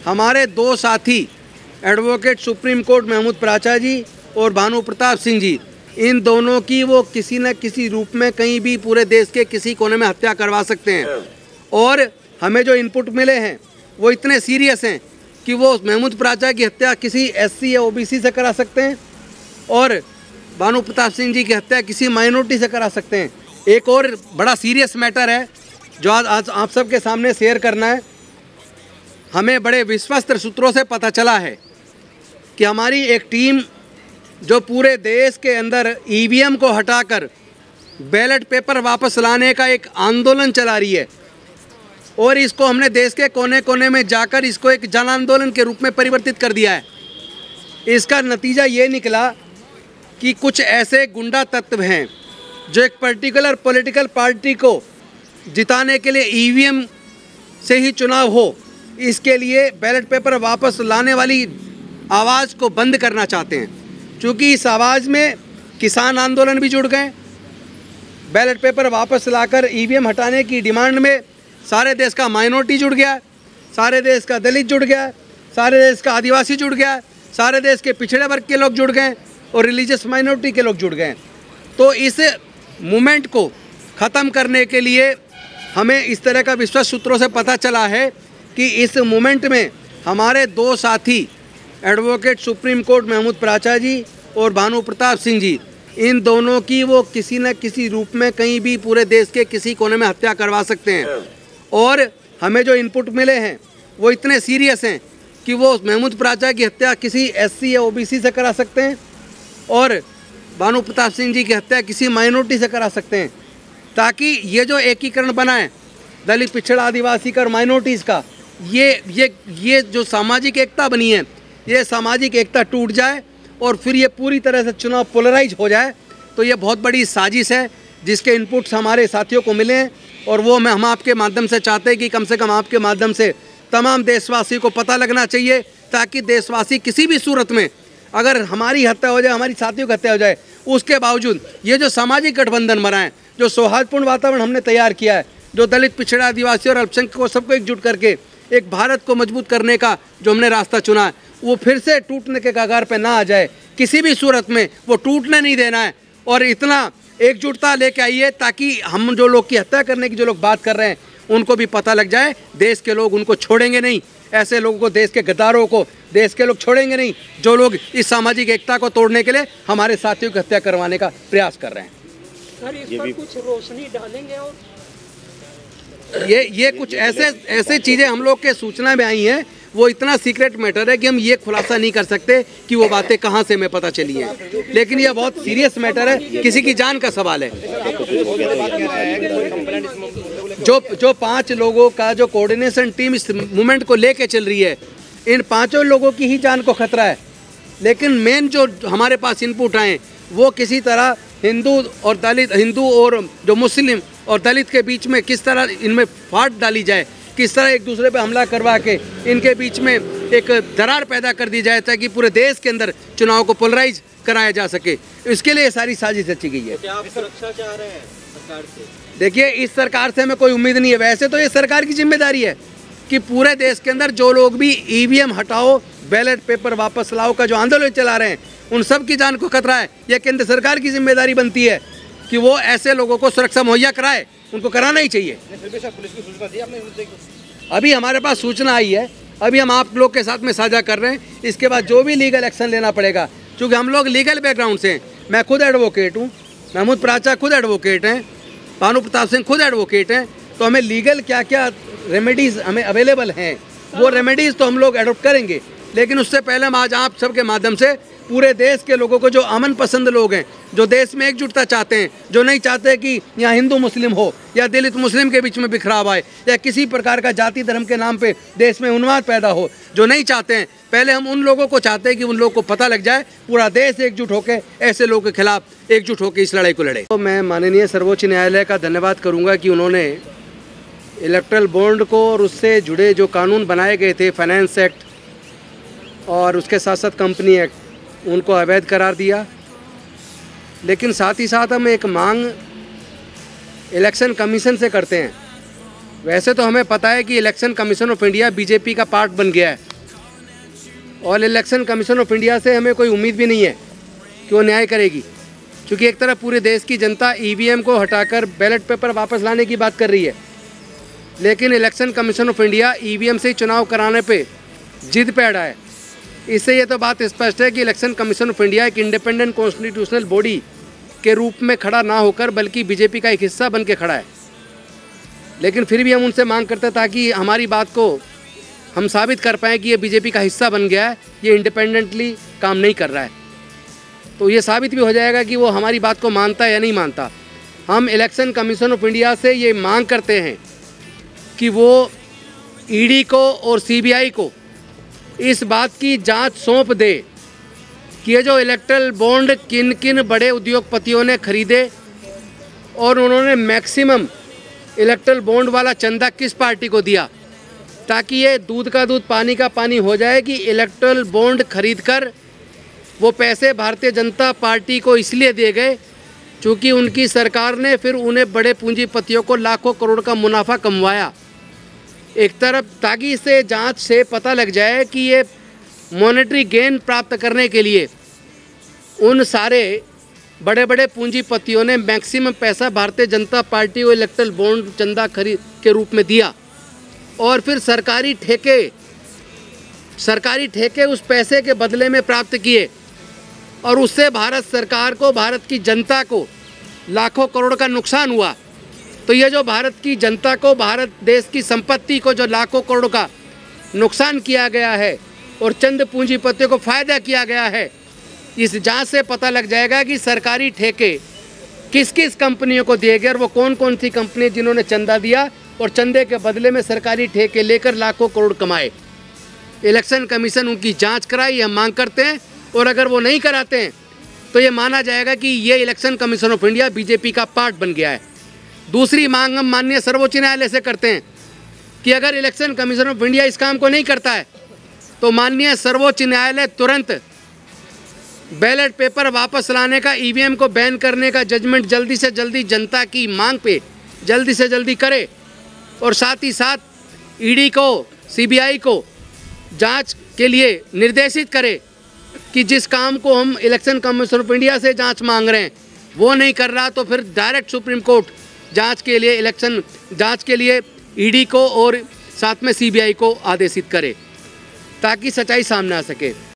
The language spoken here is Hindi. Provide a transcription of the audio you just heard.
हमारे दो साथी एडवोकेट सुप्रीम कोर्ट महमूद प्राचा जी और भानु प्रताप सिंह जी, इन दोनों की वो किसी न किसी रूप में कहीं भी पूरे देश के किसी कोने में हत्या करवा सकते हैं। और हमें जो इनपुट मिले हैं वो इतने सीरियस हैं कि वो महमूद प्राचा की हत्या किसी एससी या ओबीसी से करा सकते हैं और भानु प्रताप सिंह जी की हत्या किसी माइनॉरिटी से करा सकते हैं। एक और बड़ा सीरियस मैटर है जो आज आप सबके सामने शेयर करना है। हमें बड़े विश्वस्त सूत्रों से पता चला है कि हमारी एक टीम जो पूरे देश के अंदर ईवीएम को हटाकर बैलेट पेपर वापस लाने का एक आंदोलन चला रही है और इसको हमने देश के कोने कोने में जाकर इसको एक जन आंदोलन के रूप में परिवर्तित कर दिया है। इसका नतीजा ये निकला कि कुछ ऐसे गुंडा तत्व हैं जो एक पर्टिकुलर पॉलिटिकल पार्टी को जिताने के लिए ईवीएम से ही चुनाव हो, इसके लिए बैलेट पेपर वापस लाने वाली आवाज़ को बंद करना चाहते हैं। क्योंकि इस आवाज़ में किसान आंदोलन भी जुड़ गए, बैलेट पेपर वापस लाकर ईवीएम हटाने की डिमांड में सारे देश का माइनॉरिटी जुड़ गया, सारे देश का दलित जुड़ गया, सारे देश का आदिवासी जुड़ गया, सारे देश के पिछड़े वर्ग के लोग जुड़ गए और रिलीजियस माइनॉरिटी के लोग जुड़ गए। तो इस मूवमेंट को ख़त्म करने के लिए हमें इस तरह का विश्वस्त सूत्रों से पता चला है कि इस मूवमेंट में हमारे दो साथी एडवोकेट सुप्रीम कोर्ट महमूद प्राचा जी और भानु प्रताप सिंह जी, इन दोनों की वो किसी न किसी रूप में कहीं भी पूरे देश के किसी कोने में हत्या करवा सकते हैं। और हमें जो इनपुट मिले हैं वो इतने सीरियस हैं कि वो महमूद प्राचा की हत्या किसी एससी या ओबीसी से करा सकते हैं और भानु प्रताप सिंह जी की हत्या किसी माइनॉरिटी से करा सकते हैं, ताकि ये जो एकीकरण बना है दलित, पिछड़ा, आदिवासी का और माइनॉरिटीज़ का, ये जो सामाजिक एकता बनी है, ये सामाजिक एकता टूट जाए और फिर ये पूरी तरह से चुनाव पोलराइज हो जाए। तो ये बहुत बड़ी साजिश है जिसके इनपुट्स हमारे साथियों को मिले हैं और वो हम आपके माध्यम से चाहते हैं कि कम से कम आपके माध्यम से तमाम देशवासी को पता लगना चाहिए, ताकि देशवासी किसी भी सूरत में अगर हमारी हत्या हो जाए, हमारी साथियों की हत्या हो जाए, उसके बावजूद ये जो सामाजिक गठबंधन बना है, जो सौहार्दपूर्ण वातावरण हमने तैयार किया है, जो दलित, पिछड़ा, आदिवासी और अल्पसंख्यकों सबको एकजुट करके एक भारत को मजबूत करने का जो हमने रास्ता चुना है, वो फिर से टूटने के कगार पे ना आ जाए। किसी भी सूरत में वो टूटने नहीं देना है और इतना एकजुटता लेके आइए ताकि हम जो लोग की हत्या करने की जो लोग बात कर रहे हैं उनको भी पता लग जाए। देश के लोग उनको छोड़ेंगे नहीं, ऐसे लोगों को, देश के गद्दारों को देश के लोग छोड़ेंगे नहीं जो लोग इस सामाजिक एकता को तोड़ने के लिए हमारे साथियों की हत्या करवाने का प्रयास कर रहे हैं। सर, इस पर कुछ रोशनी डालेंगे और ये कुछ ऐसे चीज़ें हम लोग के सूचना में आई हैं, वो इतना सीक्रेट मैटर है कि हम ये खुलासा नहीं कर सकते कि वो बातें कहाँ से हमें पता चली हैं, लेकिन ये बहुत सीरियस मैटर है, किसी की जान का सवाल है। जो 5 लोगों का जो कोऑर्डिनेशन टीम इस मूवमेंट को लेके चल रही है, इन 5 लोगों की ही जान को खतरा है। लेकिन मेन जो हमारे पास इनपुट आए वो किसी तरह हिंदू और जो मुस्लिम और दलित के बीच में किस तरह इनमें फाट डाली जाए, किस तरह एक दूसरे पे हमला करवा के इनके बीच में एक दरार पैदा कर दी जाए ताकि पूरे देश के अंदर चुनाव को पोलराइज कराया जा सके। इसके लिए सारी साजिश रची गई है। क्या आप सुरक्षा चाह रहे हैं सरकार से? देखिए, इस सरकार से हमें कोई उम्मीद नहीं है। वैसे तो ये सरकार की जिम्मेदारी है कि पूरे देश के अंदर जो लोग भी ईवीएम हटाओ, बैलेट पेपर वापस लाओ का जो आंदोलन चला रहे हैं, उन सब की जान को खतरा है। यह केंद्र सरकार की जिम्मेदारी बनती है कि वो ऐसे लोगों को सुरक्षा मुहैया कराए, उनको कराना ही चाहिए। पुलिस की सूचना दी आपने? अभी हमारे पास सूचना आई है, अभी हम आप लोग के साथ में साझा कर रहे हैं। इसके बाद जो भी लीगल एक्शन लेना पड़ेगा, क्योंकि हम लोग लीगल बैकग्राउंड से हैं। मैं खुद एडवोकेट हूँ, महमूद प्राचा खुद एडवोकेट हैं, भानु प्रताप सिंह खुद एडवोकेट हैं। तो हमें लीगल क्या क्या रेमेडीज़ हमें अवेलेबल हैं, वो रेमेडीज़ तो हम लोग एडोप्ट करेंगे। लेकिन उससे पहले हम आज आप सबके माध्यम से पूरे देश के लोगों को, जो अमन पसंद लोग हैं, जो देश में एकजुटता चाहते हैं, जो नहीं चाहते कि यहाँ हिंदू मुस्लिम हो या दलित मुस्लिम के बीच में बिखराव आए या किसी प्रकार का जाति धर्म के नाम पे देश में उन्माद पैदा हो, जो नहीं चाहते हैं, पहले हम उन लोगों को चाहते हैं कि उन लोगों को पता लग जाए, पूरा देश एकजुट होकर ऐसे लोगों के खिलाफ एकजुट होकर इस लड़ाई को लड़े। तो मैं माननीय सर्वोच्च न्यायालय का धन्यवाद करूँगा कि उन्होंने इलेक्ट्रल बॉन्ड को और उससे जुड़े जो कानून बनाए गए थे, फाइनेंस एक्ट और उसके साथ साथ कंपनी एक्ट, उनको अवैध करार दिया। लेकिन साथ ही साथ हम एक मांग इलेक्शन कमीशन से करते हैं। वैसे तो हमें पता है कि election commission of India BJP का पार्ट बन गया है और इलेक्शन कमीशन ऑफ इंडिया से हमें कोई उम्मीद भी नहीं है कि वो न्याय करेगी, क्योंकि एक तरफ पूरे देश की जनता ईवीएम को हटाकर बैलेट पेपर वापस लाने की बात कर रही है, लेकिन election commission of India EVM से ही चुनाव कराने पे जिद पे अड़ा है। इससे ये तो बात स्पष्ट है कि इलेक्शन कमीशन ऑफ इंडिया एक इंडिपेंडेंट कॉन्स्टिट्यूशनल बॉडी के रूप में खड़ा ना होकर बल्कि बीजेपी का एक हिस्सा बन के खड़ा है। लेकिन फिर भी हम उनसे मांग करते हैं ताकि हमारी बात को हम साबित कर पाएँ कि ये बीजेपी का हिस्सा बन गया है, ये इंडिपेंडेंटली काम नहीं कर रहा है। तो ये साबित भी हो जाएगा कि वो हमारी बात को मानता है या नहीं मानता। हम इलेक्शन कमीशन ऑफ इंडिया से ये मांग करते हैं कि वो ईडी को और सीबीआई को इस बात की जांच सौंप दे कि ये जो इलेक्ट्रल बॉन्ड किन किन बड़े उद्योगपतियों ने खरीदे और उन्होंने मैक्सिमम इलेक्ट्रल बॉन्ड वाला चंदा किस पार्टी को दिया, ताकि ये दूध का दूध पानी का पानी हो जाए कि इलेक्ट्रल बॉन्ड खरीदकर वो पैसे भारतीय जनता पार्टी को इसलिए दिए गए क्योंकि उनकी सरकार ने फिर उन्हें बड़े पूंजीपतियों को लाखों करोड़ का मुनाफा कमवाया एक तरफ, ताकि इसे जांच से पता लग जाए कि ये मॉनेटरी गेन प्राप्त करने के लिए उन सारे बड़े बड़े पूंजीपतियों ने मैक्सिमम पैसा भारतीय जनता पार्टी को इलेक्ट्रल बॉन्ड चंदा खरीद के रूप में दिया और फिर सरकारी ठेके उस पैसे के बदले में प्राप्त किए और उससे भारत सरकार को, भारत की जनता को लाखों करोड़ का नुकसान हुआ। तो ये जो भारत की जनता को, भारत देश की संपत्ति को जो लाखों करोड़ का नुकसान किया गया है और चंद पूंजीपतियों को फ़ायदा किया गया है, इस जांच से पता लग जाएगा कि सरकारी ठेके किस किस कंपनियों को दिए गए और वो कौन कौन सी कंपनी जिन्होंने चंदा दिया और चंदे के बदले में सरकारी ठेके लेकर लाखों करोड़ कमाए। इलेक्शन कमीशन उनकी जांच कराए, हम मांग करते हैं। और अगर वो नहीं कराते हैं तो ये माना जाएगा कि ये election commission of India BJP का पार्ट बन गया है। दूसरी मांग हम माननीय सर्वोच्च न्यायालय से करते हैं कि अगर इलेक्शन कमीशन ऑफ इंडिया इस काम को नहीं करता है तो माननीय सर्वोच्च न्यायालय तुरंत बैलेट पेपर वापस लाने का, ईवीएम को बैन करने का जजमेंट जल्दी से जल्दी जनता की मांग पे जल्दी से जल्दी करे और साथ ही साथ ईडी को, सीबीआई को जांच के लिए निर्देशित करे कि जिस काम को हम इलेक्शन कमीशन ऑफ इंडिया से जांच मांग रहे हैं वो नहीं कर रहा तो फिर डायरेक्ट सुप्रीम कोर्ट जांच के लिए, इलेक्शन जांच के लिए ईडी को और साथ में सीबीआई को आदेशित करे ताकि सच्चाई सामने आ सके।